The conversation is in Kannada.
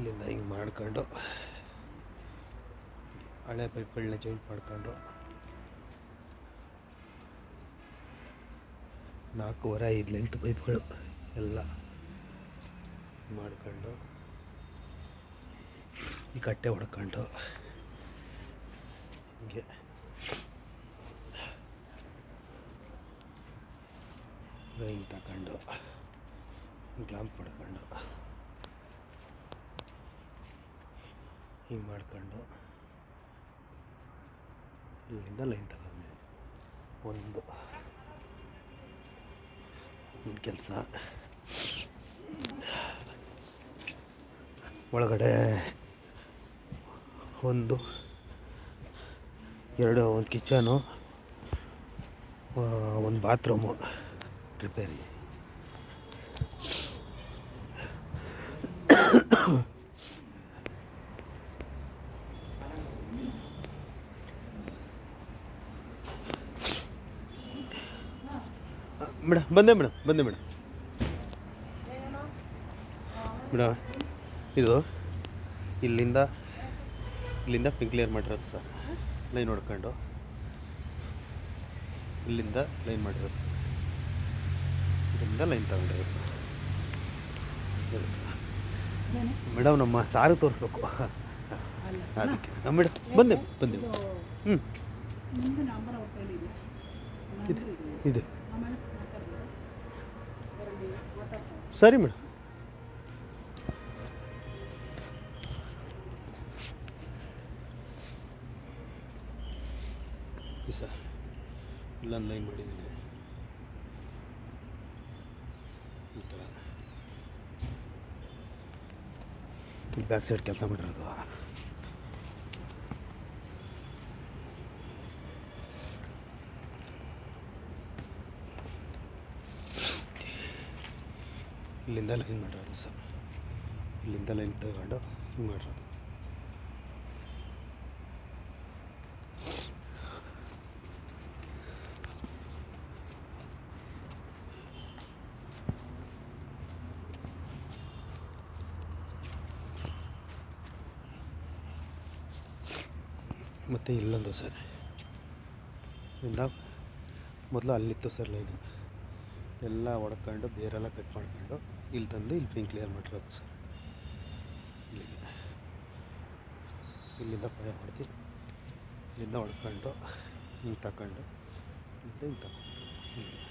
ಇಲ್ಲಿಂದ ಹಿಂಗೆ ಮಾಡ್ಕೊಂಡು ಹಳೆ ಪೈಪ್ಗಳನ್ನ ಜಾಯಿಂಟ್ ಮಾಡ್ಕೊಂಡು 4.5 ಲೆಂತ್ ಪೈಪ್ಗಳು ಎಲ್ಲ ಮಾಡ್ಕೊಂಡು ಈ ಕಟ್ಟೆ ಹೊಡ್ಕೊಂಡು ಹಿಂಗೆ ಹಿಂಗೆ ತಗೊಂಡು ಗ್ಲಾಂಪ್ ಮಾಡ್ಕೊಂಡು ಹಿಂಗೆ ಮಾಡ್ಕೊಂಡು ಇಲ್ಲಿಂದ ಲೈನ್ ತಗೊಂಡೆ ಒಂದು ಕೆಲಸ. ಒಳಗಡೆ ಒಂದು ಕಿಚನು, ಒಂದು ಬಾತ್ರೂಮು ರಿಪೇರಿ. ಬಂದೆ ಮೇಡಮ್ ಇದು ಇಲ್ಲಿಂದ ಪಿಂಕ್ ಕ್ಲಿಯರ್ ಮಾಡಿರೋದು ಸರ್. ಲೈನ್ ಹೊಡ್ಕೊಂಡು ಇಲ್ಲಿಂದ ಲೈನ್ ಮಾಡಿರೋದು ಸರ್. ಇಲ್ಲಿಂದ ಲೈನ್ ತಗೊಂಡಿರೋದು ಮೇಡಮ್. ನಮ್ಮ ಸಾರು ತೋರಿಸ್ಬೇಕು ಅದಕ್ಕೆ ಮೇಡಮ್. ಬಂದೆ ಇದೆ ಸರಿ ಮೇಡಮ್. ಸರ್ ಇಲ್ಲೊಂದು ಲೈನ್ ಮಾಡಿದ್ದೀನಿ ಈ ಥರ. ಬ್ಯಾಕ್ ಸೈಡ್ ಕೆಲಸ ಮಾಡಿರೋದು. ಇಲ್ಲಿಂದ ಲೈನ್ ಮಾಡಿರೋದು ಸರ್. ಇಲ್ಲಿಂದ ಲೈನ್ ತಗೊಂಡು ಹಿಂಗೆ ಮಾಡಿರೋದು. ಮತ್ತು ಇಲ್ಲೊಂದು ಸರ್, ಇಲ್ಲಿಂದ ಮೊದಲು ಅಲ್ಲಿತ್ತು ಸರ್ ಲೈನು. ಎಲ್ಲ ಹೊಡ್ಕೊಂಡು ಬೇರೆಲ್ಲ ಕಟ್ ಮಾಡ್ಕೊಂಡು ಇಲ್ಲಿ ತಂದು ಇಲ್ಲಿ ಪಿಂಕ್ ಕ್ಲಿಯರ್ ಮಾಡಿರೋದು ಸರ್. ಇಲ್ಲಿಂದ ಪೈಪ್ ಹೊಡೆದು ಇಲ್ಲಿಂದ ಹೊಡ್ಕೊಂಡು ಹಿಂಗೆ ತಗೊಂಡು ಹಿಂಗೆ ತಗೊಂಡು